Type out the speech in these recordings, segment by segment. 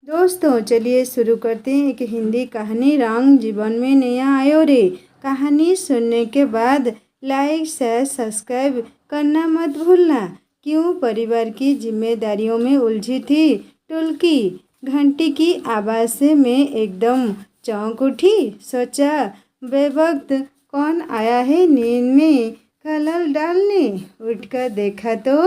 दोस्तों चलिए शुरू करते हैं एक हिंदी कहानी रंग जीवन में नया आयो रे। कहानी सुनने के बाद लाइक शेयर सब्सक्राइब करना मत भूलना। क्यों परिवार की जिम्मेदारियों में उलझी थी टुल्की। घंटी की आवाज़ से मैं एकदम चौंक उठी। सोचा बेवक्त कौन आया है नींद में खलल डालने। उठकर देखा तो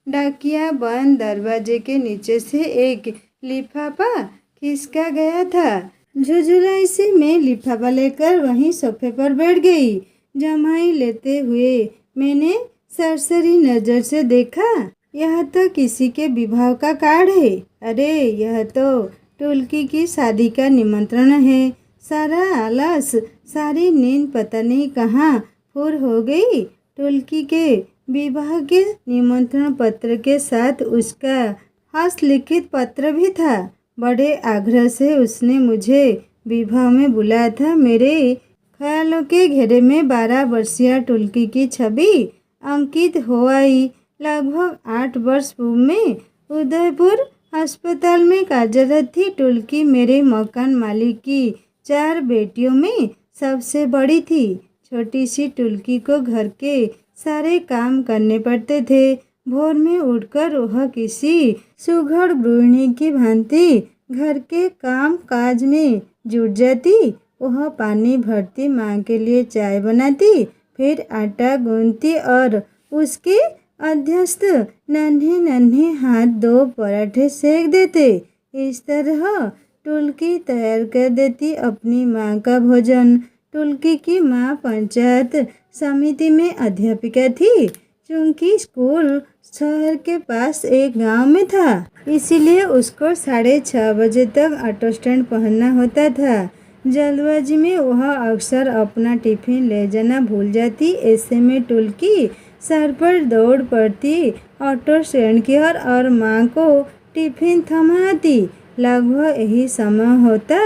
डाकिया बंद दरवाजे के नीचे से एक लिफाफा खिसका गया था। झुझुलाई से मैं लिफाफा लेकर वहीं सोफे पर बैठ गई। जमाई लेते हुए मैंने सरसरी नज़र से देखा, यह तो किसी के विवाह का कार्ड है। अरे यह तो टुल्की की शादी का निमंत्रण है। सारा आलस सारी नींद पता नहीं कहाँ फुर हो गई। टुल्की के विवाह के निमंत्रण पत्र के साथ उसका हस्तलिखित पत्र भी था। बड़े आग्रह से उसने मुझे विवाह में बुलाया था। मेरे ख्यालों के घेरे में 12 वर्षीय टुल्की की छवि अंकित हो आई। लगभग 8 वर्ष पूर्व में उदयपुर अस्पताल में कार्यरत थी टुल्की। मेरे मकान मालिक की 4 बेटियों में सबसे बड़ी थी। छोटी सी टुल्की को घर के सारे काम करने पड़ते थे। भोर में उठकर वह किसी सुघड़ गृहिणी की भांति घर के काम काज में जुट जाती। वह पानी भरती, माँ के लिए चाय बनाती, फिर आटा गूंथती और उसके अध्यस्त नन्हे नन्हे हाथ 2 पराठे सेक देते। इस तरह टुल्की तैयार कर देती अपनी माँ का भोजन। टुल्की की माँ पंचायत समिति में अध्यापिका थी। चूँकि स्कूल शहर के पास एक गांव में था, इसीलिए उसको 6:30 बजे तक ऑटो स्टैंड पहुंचना होता था। जल्दबाजी में वह अक्सर अपना टिफिन ले जाना भूल जाती। ऐसे में टुल्की सर पर दौड़ पड़ती ऑटो स्टैंड की ओर और माँ को टिफिन थमाती। लगभग यही समय होता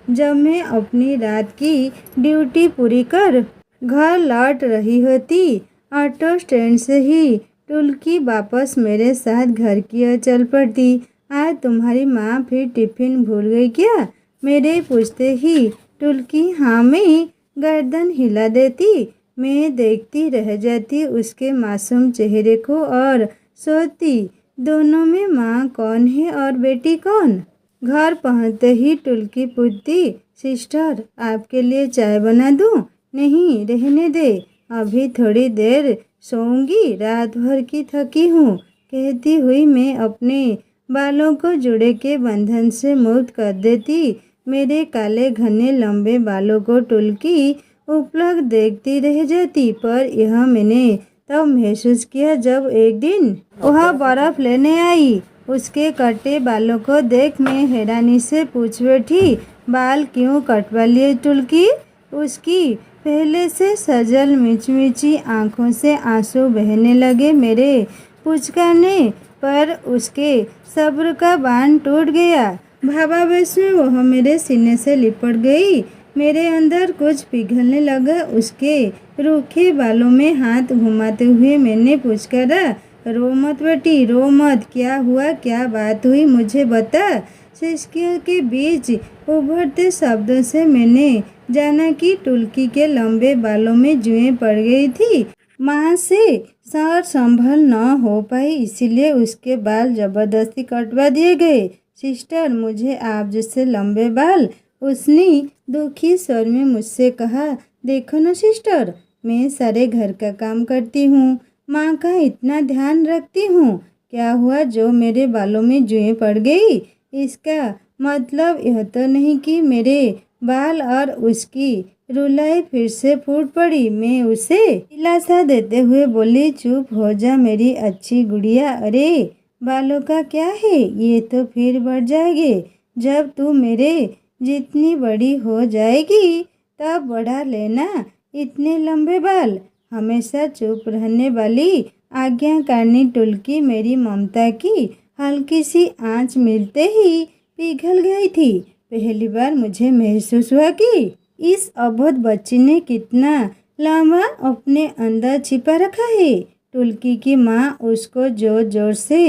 जब मैं अपनी रात की ड्यूटी पूरी कर घर लौट रही होती। ऑटो स्टैंड से ही टुल्की वापस मेरे साथ घर की ओर चल पड़ती। आज तुम्हारी माँ फिर टिफिन भूल गई क्या? मेरे पूछते ही टुल्की हाँ में गर्दन हिला देती। मैं देखती रह जाती उसके मासूम चेहरे को और सोचती, दोनों में माँ कौन है और बेटी कौन? घर पहुँचते ही टुल्की पूछती, सिस्टर आपके लिए चाय बना दूँ? नहीं, रहने दे, अभी थोड़ी देर सोऊंगी, रात भर की थकी हूँ, कहती हुई मैं अपने बालों को जुड़े के बंधन से मुक्त कर देती। मेरे काले घने लंबे बालों को टुल्की उपलब्ध देखती रह जाती। पर यह मैंने तब महसूस किया जब एक दिन वह बर्फ लेने आई। उसके कटे बालों को देख मैं हैरानी से पूछ बैठी, बाल क्यों कटवा लिए टुल्की? उसकी पहले से सजल मिचमिची आंखों से आंसू बहने लगे। मेरे पुचकारने पर उसके सब्र का बांध टूट गया। भावावेश में वह मेरे सीने से लिपट गई। मेरे अंदर कुछ पिघलने लगा। उसके रूखे बालों में हाथ घुमाते हुए मैंने पुचकारा, रो मत बेटी, रो मत। क्या हुआ, क्या बात हुई, मुझे बता। सिसकियों के बीच उभरते शब्दों से मैंने जाना कि टुल्की के लंबे बालों में जुएं पड़ गई थी। माँ से सर संभल न हो पाई, इसीलिए उसके बाल जबरदस्ती कटवा दिए गए। सिस्टर मुझे आप जैसे लंबे बाल। उसने दुखी स्वर में मुझसे कहा, देखो ना सिस्टर, मैं सारे घर का काम करती हूँ, माँ का इतना ध्यान रखती हूँ। क्या हुआ जो मेरे बालों में जुएं पड़ गई? इसका मतलब यह तो नहीं कि मेरे बाल और उसकी रुलाई फिर से फूट पड़ी। मैं उसे दिलासा देते हुए बोली, चुप हो जा मेरी अच्छी गुड़िया। अरे बालों का क्या है, ये तो फिर बढ़ जाएंगे। जब तू मेरे जितनी बड़ी हो जाएगी तब बढ़ा लेना इतने लंबे बाल। हमेशा चुप रहने वाली आज्ञाकारिणी टुल्की मेरी ममता की हल्की सी आंच मिलते ही पिघल गई थी। पहली बार मुझे महसूस हुआ कि इस अबोध बच्ची ने कितना लंबा अपने अंदर छिपा रखा है। टुल्की की माँ उसको जोर जोर से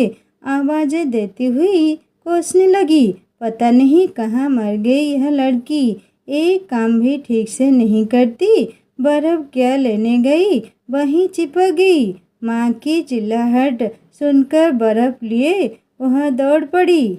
आवाज़ें देती हुई कोसने लगी, पता नहीं कहाँ मर गई यह लड़की, एक काम भी ठीक से नहीं करती। बर्फ क्या लेने गई, वहीं चिपक गई। माँ की चिल्लाहट सुनकर बर्फ लिए वह दौड़ पड़ी।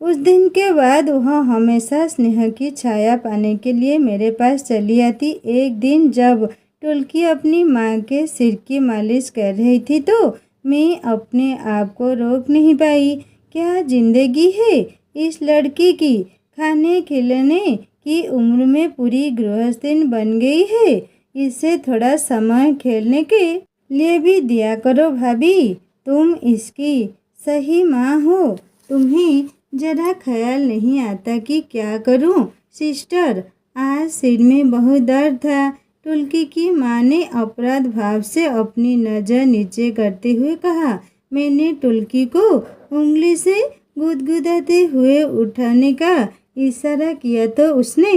उस दिन के बाद वह हमेशा स्नेह की छाया पाने के लिए मेरे पास चली आती। एक दिन जब टुल्की अपनी माँ के सिर की मालिश कर रही थी तो मैं अपने आप को रोक नहीं पाई। क्या जिंदगी है इस लड़की की, खाने खिलाने की उम्र में पूरी गृहस्थीन बन गई है। इसे थोड़ा समय खेलने के लिए भी दिया करो भाभी, तुम इसकी सही माँ हो। तुम्हें जरा ख्याल नहीं आता कि क्या करूं? सिस्टर, आज सिर में बहुत दर्द था। टुल्की की माँ ने अपराध भाव से अपनी नज़र नीचे करते हुए कहा। मैंने टुल्की को उंगली से गुदगुदाते हुए उठाने का इशारा किया तो उसने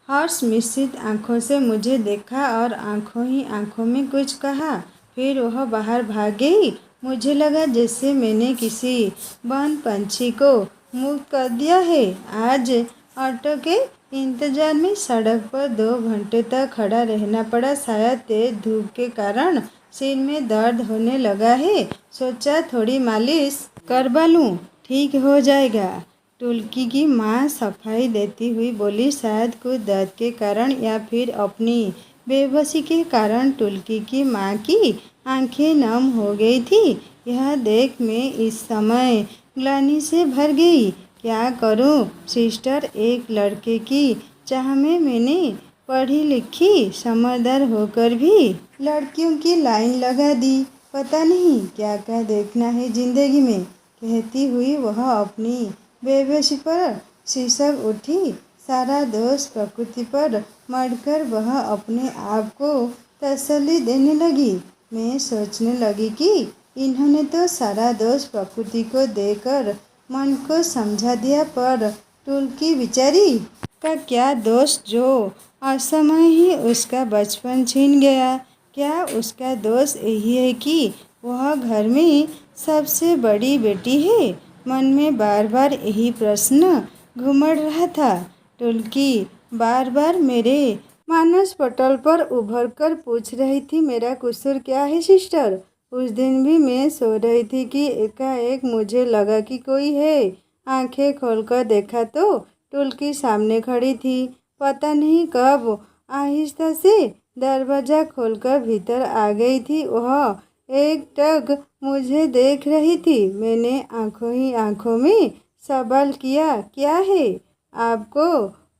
हर्ष मिश्रित आंखों से मुझे देखा और आंखों ही आंखों में कुछ कहा। फिर वह बाहर भाग गई। मुझे लगा जैसे मैंने किसी वन पंछी को मुक्त कर दिया है। आज ऑटो के इंतजार में सड़क पर 2 घंटे तक खड़ा रहना पड़ा। शायद तेज धूप के कारण सिर में दर्द होने लगा है। सोचा थोड़ी मालिश करवा लूँ, ठीक हो जाएगा। टुल्की की माँ सफाई देती हुई बोली। शायद कुछ दर्द के कारण या फिर अपनी बेबसी के कारण टुल्की की माँ की आंखें नम हो गई थी। यह देख मैं इस समय ग्लानि से भर गई। क्या करूं सिस्टर, एक लड़के की चाह में मैंने पढ़ी लिखी समझदार होकर भी लड़कियों की लाइन लगा दी। पता नहीं क्या क्या देखना है जिंदगी में, कहती हुई वह अपनी बेबसी पर सिसक उठी। सारा दोष प्रकृति पर मढ़कर वह अपने आप को तसल्ली देने लगी। मैं सोचने लगी कि इन्होंने तो सारा दोष प्रकृति को देकर मन को समझा दिया, पर टुल्की बेचारी का क्या दोष जो असमय ही उसका बचपन छीन गया। क्या उसका दोष यही है कि वह घर में सबसे बड़ी बेटी है? मन में बार बार यही प्रश्न घुमड़ रहा था। टुल्की बार बार मेरे मानस पटल पर उभर कर पूछ रही थी, मेरा कसूर क्या है सिस्टर? उस दिन भी मैं सो रही थी कि एकाएक मुझे लगा कि कोई है। आंखें खोलकर देखा तो टुल्की सामने खड़ी थी। पता नहीं कब आहिस्ता से दरवाज़ा खोलकर भीतर आ गई थी। वह एकटक मुझे देख रही थी। मैंने आंखों ही आंखों में सवाल किया, क्या है? आपको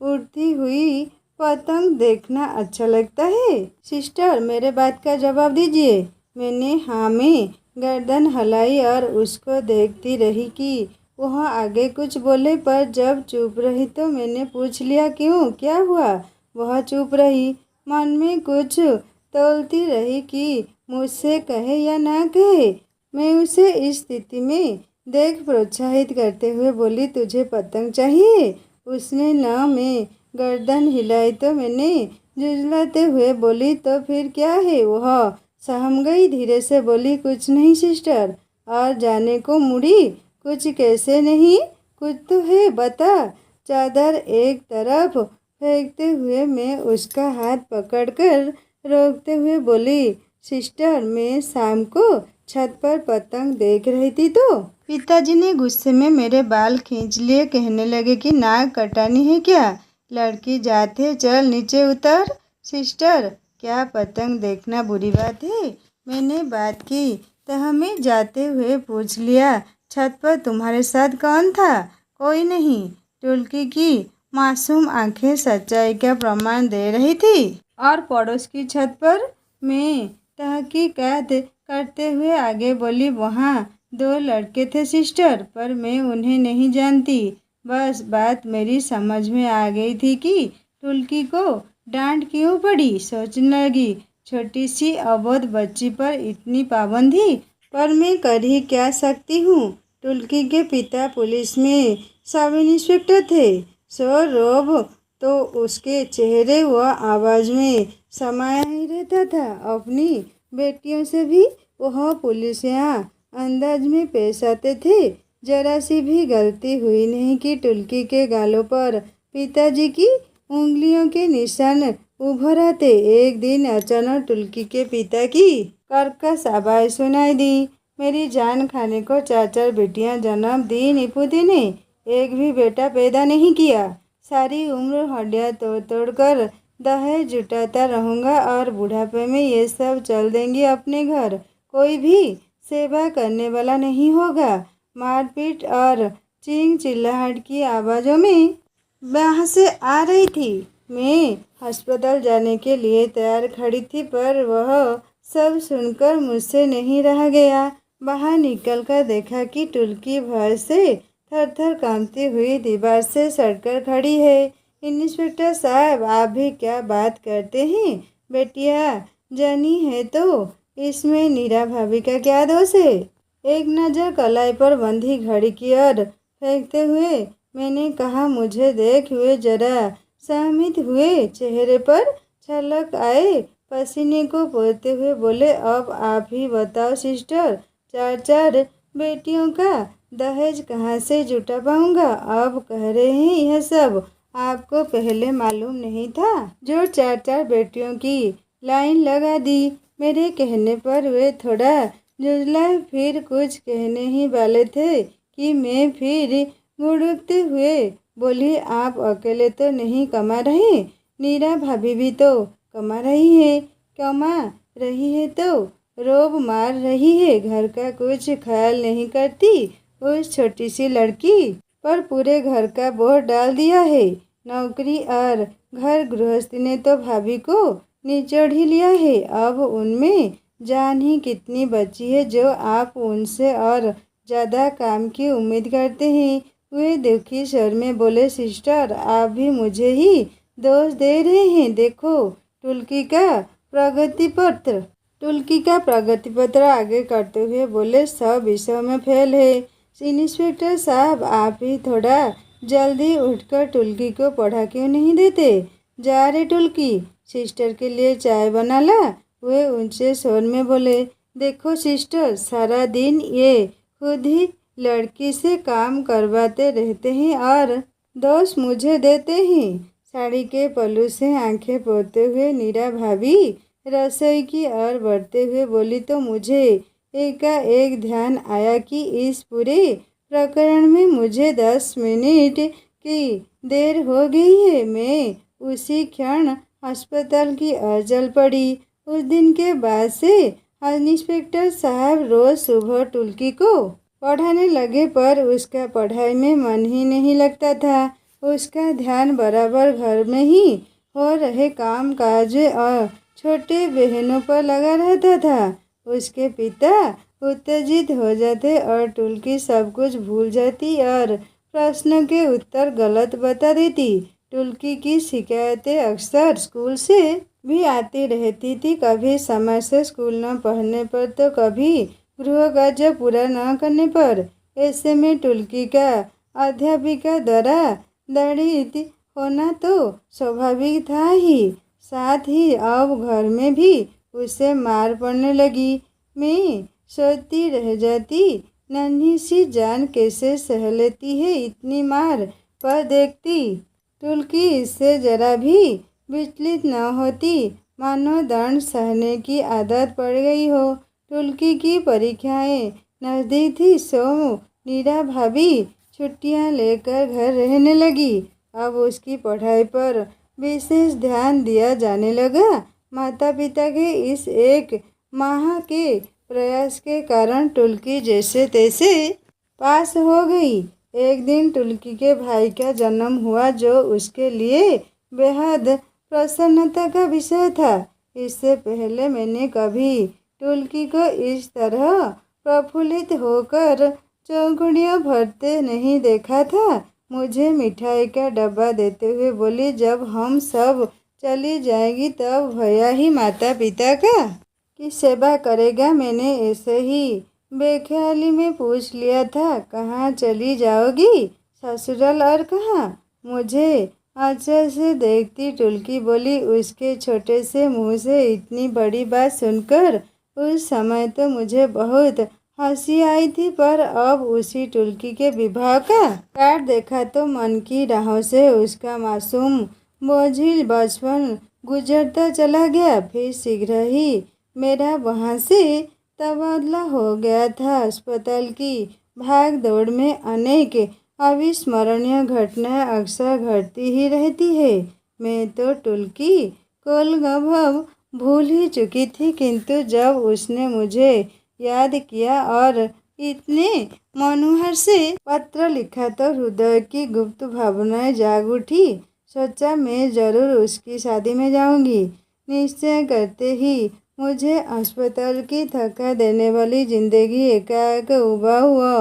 उड़ती हुई पतंग देखना अच्छा लगता है सिस्टर? मेरे बात का जवाब दीजिए। मैंने हाँ में गर्दन हिलाई और उसको देखती रही कि वह आगे कुछ बोले, पर जब चुप रही तो मैंने पूछ लिया, क्यों, क्या हुआ? वह चुप रही, मन में कुछ तौलती रही कि मुझसे कहे या ना कहे। मैं उसे इस स्थिति में देख प्रोत्साहित करते हुए बोली, तुझे पतंग चाहिए? उसने ना में गर्दन हिलाई तो मैंने झुंझलाते हुए बोली, तो फिर क्या है? वह सहम गई, धीरे से बोली, कुछ नहीं सिस्टर। और जाने को मुड़ी, कुछ कैसे नहीं, कुछ तो है, बता। चादर एक तरफ फेंकते हुए मैं उसका हाथ पकड़कर रोकते हुए बोली, सिस्टर, मैं शाम को छत पर पतंग देख रही थी तो पिताजी ने गुस्से में मेरे बाल खींच लिए। कहने लगे कि नाक कटानी है क्या? लड़की जाते चल नीचे उतर। सिस्टर, क्या पतंग देखना बुरी बात है? मैंने बात की तह में जाते हुए पूछ लिया। छत पर तुम्हारे साथ कौन था? कोई नहीं। टुल्की की मासूम आंखें सच्चाई का प्रमाण दे रही थी। और पड़ोस की छत पर मैं तहकीकात करते हुए आगे बोली, वहाँ 2 लड़के थे सिस्टर, पर मैं उन्हें नहीं जानती। बस बात मेरी समझ में आ गई थी कि टुल्की को डांट क्यों पड़ी। सोचने लगी, छोटी सी अबोध बच्ची पर इतनी पाबंदी, पर मैं कर ही क्या सकती हूँ। टुल्की के पिता पुलिस में सब इंस्पेक्टर थे। सो रोब तो उसके चेहरे व आवाज़ में समाया ही रहता था। अपनी बेटियों से भी वह पुलिसिया अंदाज में पेश आते थे, जरा सी भी गलती हुई नहीं कि टुल्की के गालों पर पिताजी की उंगलियों के निशान उभर आते। एक दिन अचानक टुल्की के पिता की कर्कश आवाज सुनाई दी। मेरी जान खाने को 4-4 बेटियां जन्म दी निपुदी ने, एक भी बेटा पैदा नहीं किया। सारी उम्र हड्डियां तोड़ तोड़ कर दहेज जुटाता रहूँगा और बुढ़ापे में ये सब चल देंगी अपने घर। कोई भी सेवा करने वाला नहीं होगा। मारपीट और चीख चिल्लाहट की आवाज़ों में वहाँ से आ रही थी। मैं अस्पताल जाने के लिए तैयार खड़ी थी, पर वह सब सुनकर मुझसे नहीं रहा गया। बाहर निकलकर देखा कि टुल्की भय से थर-थर कांपती हुई दीवार से सटकर खड़ी है। इंस्पेक्टर साहब, आप भी क्या बात करते हैं? बेटियां जनी है तो इसमें नीरा भाभी का क्या दोष है? एक नज़र कलाई पर बंधी घड़ी की ओर फेंकते हुए मैंने कहा। मुझे देख हुए जरा सहमित हुए चेहरे पर छलक आए पसीने को पोंछते हुए बोले, अब आप ही बताओ सिस्टर, 4-4 बेटियों का दहेज कहाँ से जुटा पाऊंगा? अब कह रहे हैं यह सब आपको पहले मालूम नहीं था? जो 4-4 बेटियों की लाइन लगा दी। मेरे कहने पर वे थोड़ा झुंझला, फिर कुछ कहने ही वाले थे कि मैं फिर बुड़कते हुए बोली, आप अकेले तो नहीं कमा रहे, नीरा भाभी भी तो कमा रही है। कमा रही है तो रोब मार रही है, घर का कुछ ख्याल नहीं करती। उस छोटी सी लड़की पर पूरे घर का बोझ डाल दिया है। नौकरी और घर गृहस्थी ने तो भाभी को निचोड़ ही लिया है। अब उनमें जान ही कितनी बची है जो आप उनसे और ज़्यादा काम की उम्मीद करते हैं? वे दुखी स्वर में बोले, सिस्टर, आप भी मुझे ही दोष दे रहे हैं। देखो टुल्की का प्रगति पत्र आगे करते हुए बोले, सब विषयों में फेल है। इंस्पेक्टर साहब, आप ही थोड़ा जल्दी उठकर टुल्की को पढ़ा क्यों नहीं देते? जा रे टुल्की, सिस्टर के लिए चाय बना ला। वे ऊंचे स्वर में बोले, देखो सिस्टर, सारा दिन ये खुद ही लड़की से काम करवाते रहते हैं और दोष मुझे देते हैं। साड़ी के पल्लू से आंखें पोंछते हुए नीरा भाभी रसोई की ओर बढ़ते हुए बोली, तो मुझे एकाएक ध्यान आया कि इस पूरे प्रकरण में मुझे 10 मिनट की देर हो गई है। मैं उसी क्षण अस्पताल की ओर चल पड़ी। उस दिन के बाद से इंस्पेक्टर साहब रोज सुबह टुल्की को पढ़ाने लगे, पर उसका पढ़ाई में मन ही नहीं लगता था। उसका ध्यान बराबर घर में ही हो रहे काम काज और छोटे बहनों पर लगा रहता था। उसके पिता उत्तेजित हो जाते और टुल्की सब कुछ भूल जाती और प्रश्नों के उत्तर गलत बता देती। टुल्की की शिकायतें अक्सर स्कूल से भी आती रहती थी, कभी समय से स्कूल न पढ़ने पर तो कभी गृह कार्य पूरा न करने पर। ऐसे में टुल्की का अध्यापिका द्वारा दंडित होना तो स्वाभाविक था ही, साथ ही अब घर में भी उसे मार पड़ने लगी। मैं सोचती रह जाती, नन्ही सी जान कैसे सह लेती है इतनी मार, पर देखती टुल्की इससे जरा भी विचलित न होती, मानो दंड सहने की आदत पड़ गई हो। टुल्की की परीक्षाएं नज़दीक थी, सो नीरा भाभी छुट्टियां लेकर घर रहने लगी। अब उसकी पढ़ाई पर विशेष ध्यान दिया जाने लगा। माता पिता के इस एक माह के प्रयास के कारण टुल्की जैसे तैसे पास हो गई। एक दिन टुल्की के भाई का जन्म हुआ, जो उसके लिए बेहद प्रसन्नता का विषय था। इससे पहले मैंने कभी टुल्की को इस तरह प्रफुल्लित होकर चौकड़ियाँ भरते नहीं देखा था। मुझे मिठाई का डब्बा देते हुए बोली, जब हम सब चली जाएगी तब भैया ही माता पिता का की सेवा करेगा। मैंने ऐसे ही बेख्याली में पूछ लिया था, कहाँ चली जाओगी? ससुराल। और कहाँ? मुझे आश्चर्य से देखती टुल्की बोली। उसके छोटे से मुंह से इतनी बड़ी बात सुनकर उस समय तो मुझे बहुत हंसी आई थी, पर अब उसी टुल्की के विवाह का कार्ड देखा तो मन की राहों से उसका मासूम बोझिल बचपन गुजरता चला गया। फिर शीघ्र ही मेरा वहाँ से तबादला हो गया था। अस्पताल की भाग दौड़ में अनेक अविस्मरणीय घटनाएं अक्सर घटती ही रहती है। मैं तो टुल्की को लगभग भूल ही चुकी थी, किंतु जब उसने मुझे याद किया और इतने मनोहर से पत्र लिखा तो हृदय की गुप्त भावनाएं जाग उठी। सोचा मैं जरूर उसकी शादी में जाऊंगी। निश्चय करते ही मुझे अस्पताल की थका देने वाली जिंदगी एकाएक उबा हुआ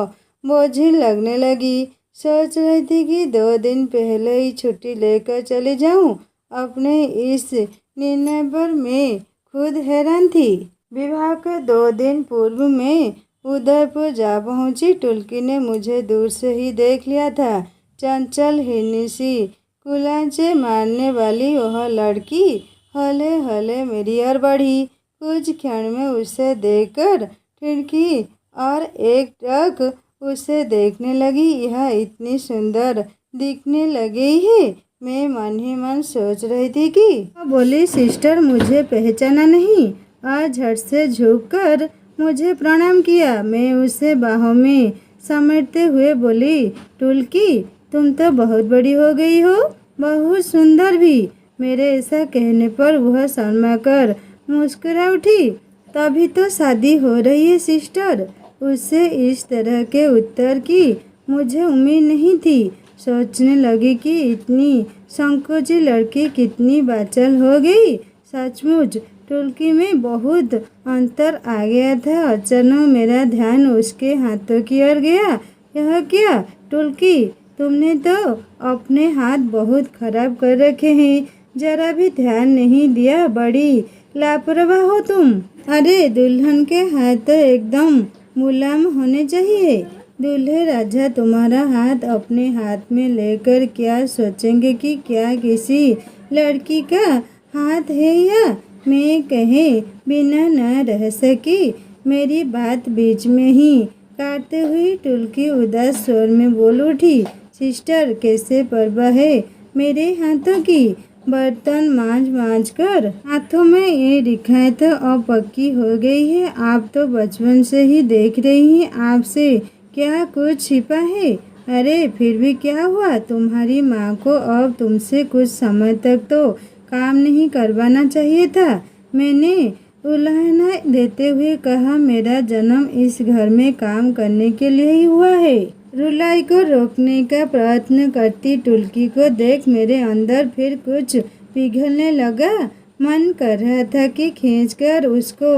बोझिल लगने लगी। सोच रही थी कि 2 दिन पहले ही छुट्टी लेकर चली जाऊं। अपने इस निर्णय पर मैं खुद हैरान थी। विवाह के 2 दिन पूर्व मैं उदयपुर जा पहुंची। टुल्की ने मुझे दूर से ही देख लिया था। चंचल हिरनी सी कुलांचे मारने वाली वह लड़की हले हले मेरी ओर बढ़ी। कुछ क्षण में उसे देखकर खिड़की और एकटक उसे देखने लगी। यह इतनी सुंदर दिखने लगी है। मैं मन ही मन सोच रही थी कि बोली, सिस्टर मुझे पहचाना नहीं, और झट से झुककर मुझे प्रणाम किया। मैं उसे बाहों में समेटते हुए बोली, टुल्की तुम तो बहुत बड़ी हो गई हो, बहुत सुंदर भी। मेरे ऐसा कहने पर वह शर्मा कर मुस्कुरा उठी। तभी तो शादी हो रही है सिस्टर। उससे इस तरह के उत्तर की मुझे उम्मीद नहीं थी। सोचने लगी कि इतनी संकोची लड़की कितनी बाचल हो गई। सचमुच टुल्की में बहुत अंतर आ गया था। अचानक मेरा ध्यान उसके हाथों की ओर गया। यह क्या टुल्की, तुमने तो अपने हाथ बहुत खराब कर रखे हैं। जरा भी ध्यान नहीं दिया, बड़ी लापरवाह हो तुम। अरे दुल्हन के हाथ तो एकदम मुलायम होने चाहिए। दूल्हे राजा तुम्हारा हाथ अपने हाथ में लेकर क्या सोचेंगे कि क्या किसी लड़की का हाथ है या मैं कहे बिना न रह सकी। मेरी बात बीच में ही काटते हुई टुल्की उदास स्वर में बोल उठी, सिस्टर कैसे परवाह है मेरे हाथों की। बर्तन मांझ कर हाथों में ये रिखाएं तो अब पक्की हो गई है। आप तो बचपन से ही देख रही हैं, आपसे क्या कुछ छिपा है। अरे फिर भी क्या हुआ, तुम्हारी माँ को अब तुमसे कुछ समय तक तो काम नहीं करवाना चाहिए था। मैंने उलाहना देते हुए कहा, मेरा जन्म इस घर में काम करने के लिए ही हुआ है। रुलाई को रोकने का प्रयत्न करती टुल्की को देख मेरे अंदर फिर कुछ पिघलने लगा। मन कर रहा था कि खींचकर उसको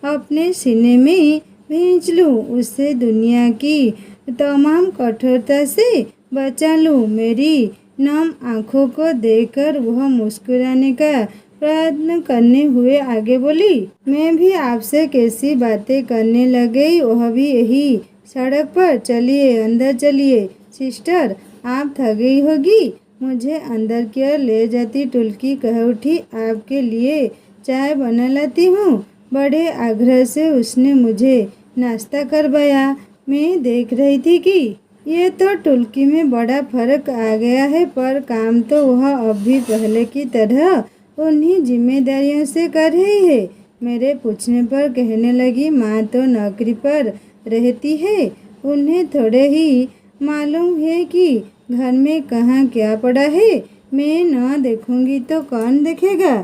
अपने सीने में भींच लूं, उससे दुनिया की तमाम कठोरता से बचा लूं। मेरी नम आंखों को देखकर वह मुस्कुराने का प्रयत्न करने हुए आगे बोली, मैं भी आपसे कैसी बातें करने लग गई, वह भी यही सड़क पर। चलिए अंदर चलिए। सिस्टर आप थक गई होगी, मुझे अंदर की ओर ले जाती टुल्की कह उठी। आपके लिए चाय बना लाती हूँ। बड़े आग्रह से उसने मुझे नाश्ता करवाया। मैं देख रही थी कि ये तो टुल्की में बड़ा फर्क आ गया है, पर काम तो वह अब भी पहले की तरह उन्हीं जिम्मेदारियों से कर रही है। मेरे पूछने पर कहने लगी, माँ तो नौकरी पर रहती है, उन्हें थोड़े ही मालूम है कि घर में कहाँ क्या पड़ा है। मैं न देखूंगी तो कौन देखेगा।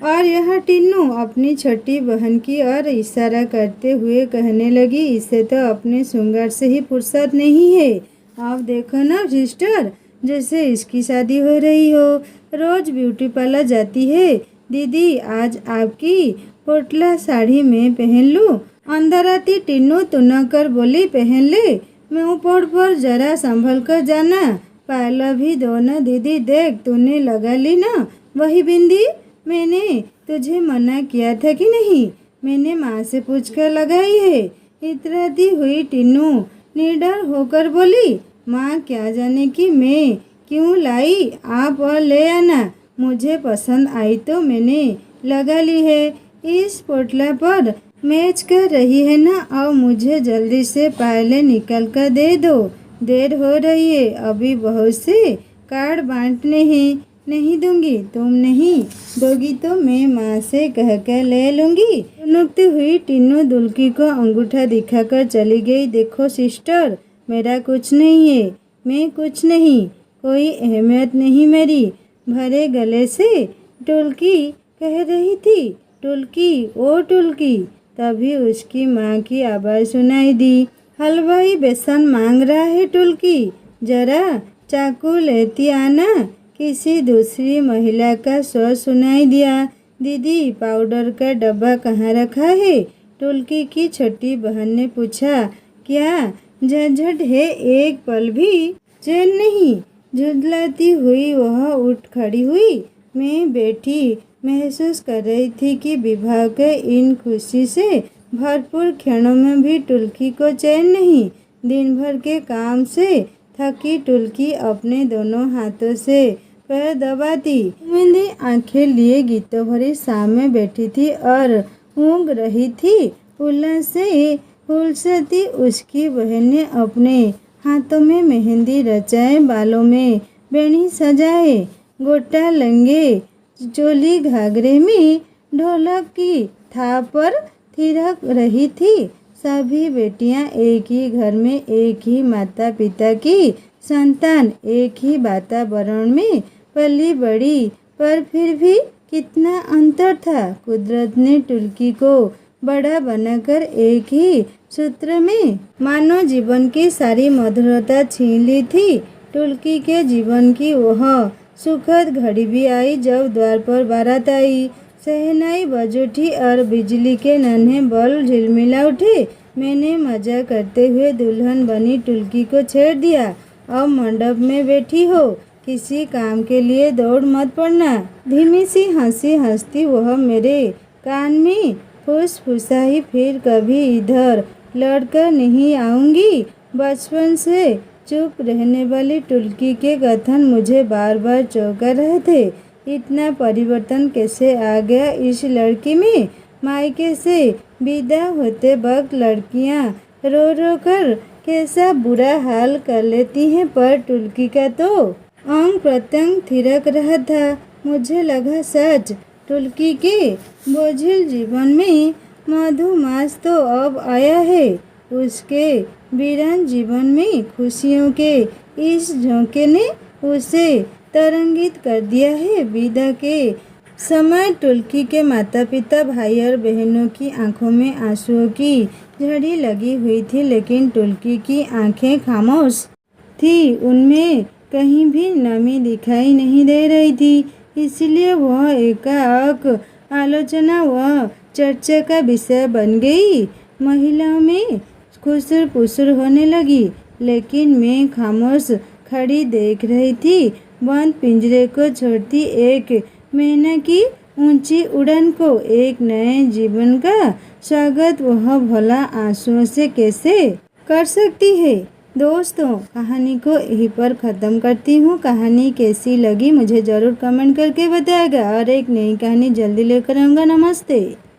और यह टिन्नू अपनी छोटी बहन की ओर इशारा करते हुए कहने लगी, इसे तो अपने श्रृंगार से ही फुर्सत नहीं है। अब देखो ना सिस्टर, जैसे इसकी शादी हो रही हो, रोज ब्यूटी पार्लर जाती है। दीदी आज आपकी पोटला साड़ी में पहन लूं। अंदर आती टिन्नू तुना कर बोली, पहन ले। मुँह पर जरा संभल कर जाना। पार्लर भी दो ना दीदी, देख तूने लगा ली ना वही बिंदी। मैंने तुझे मना किया था कि नहीं? मैंने माँ से पूछकर लगाई है। इतराती हुई टिन्नू निडर होकर बोली, माँ क्या जाने कि मैं क्यों लाई, आप और ले आना। मुझे पसंद आई तो मैंने लगा ली है। इस पोटला पर मैच कर रही है ना। अब मुझे जल्दी से पायलें निकल कर दे दो, देर हो रही है। अभी बहुत से कार्ड बांटने हैं। नहीं दूंगी। तुम नहीं दोगी तो मैं माँ से कह कर ले लूँगी। टुनुकती हुई टीनू दुल्की को अंगूठा दिखाकर चली गई। देखो सिस्टर, मेरा कुछ नहीं है, मैं कुछ नहीं, कोई अहमियत नहीं मेरी। भरे गले से टुल्की कह रही थी, टुल्की ओ टुल्की। तभी उसकी माँ की आवाज़ सुनाई दी। हलवाई बेसन मांग रहा है टुल्की, जरा चाकू लेती आना। किसी दूसरी महिला का स्वर सुनाई दिया। दीदी, पाउडर का डब्बा कहाँ रखा है? टुल्की की छोटी बहन ने पूछा। क्या झंझट है? एक पल भी चैन नहीं। झुंझलाती हुई वह उठ खड़ी हुई। मैं बैठी महसूस कर रही थी कि विवाह के इन खुशी से भरपूर क्षणों में भी टुल्की को चैन नहीं। दिन भर के काम से थकी टुल्की अपने दोनों हाथों से पैर दबाती मेरी आंखें लिए गीतों भरी शाम में बैठी थी और ऊँग रही थी। उल्लास से हुलसती उसकी बहन ने अपने हाथों में मेहंदी रचाए, बालों में बेनी सजाए, गोटा लंगे चोली घाघरे में ढोलक की थाप पर थिरक रही थी। सभी बेटियां एक ही घर में, एक ही माता पिता की संतान, एक ही वातावरण में पली बड़ी, पर फिर भी कितना अंतर था। कुदरत ने टुल्की को बड़ा बनाकर एक ही सूत्र में मानो जीवन की सारी मधुरता छीन ली थी। टुल्की के जीवन की वह सुखद घड़ी भी आई जब द्वार पर बारात आई। शहनाई बज उठी और बिजली के नन्हे बल्ब झिलमिला उठे। मैंने मजा करते हुए दुल्हन बनी टुल्की को छेड़ दिया। अब मंडप में बैठी हो, किसी काम के लिए दौड़ मत पड़ना। धीमी सी हंसी हंसती वह मेरे कान में फुसफुसाई, फिर कभी इधर लौटकर नहीं आऊंगी। बचपन से चुप रहने वाली टुल्की के कथन मुझे बार बार चौंका रहे थे। इतना परिवर्तन कैसे आ गया इस लड़की में? मायके से विदा होते वक्त लड़कियां रो रो कर कैसा बुरा हाल कर लेती हैं, पर टुल्की का तो अंग प्रत्यंग थिरक रहा था। मुझे लगा सच, टुल्की के बोझिल जीवन में मधुमास तो अब आया है। उसके वीरान जीवन में खुशियों के इस झोंके ने उसे तरंगित कर दिया है। विदा के समय टुल्की के माता पिता, भाई और बहनों की आंखों में आंसुओं की झड़ी लगी हुई थी, लेकिन टुल्की की आंखें खामोश थी। उनमें कहीं भी नमी दिखाई नहीं दे रही थी। इसलिए वह एकाएक आलोचना व चर्चा का विषय बन गई। महिलाओं में खुसर पुसर होने लगी, लेकिन मैं खामोश खड़ी देख रही थी, बंद पिंजरे को छोड़ती एक मैना की ऊंची उड़ान को। एक नए जीवन का स्वागत वह भला आंसुओं से कैसे कर सकती है? दोस्तों, कहानी को यहीं पर ख़त्म करती हूँ। कहानी कैसी लगी मुझे ज़रूर कमेंट करके बताएगा और एक नई कहानी जल्दी लेकर आऊँगा। नमस्ते।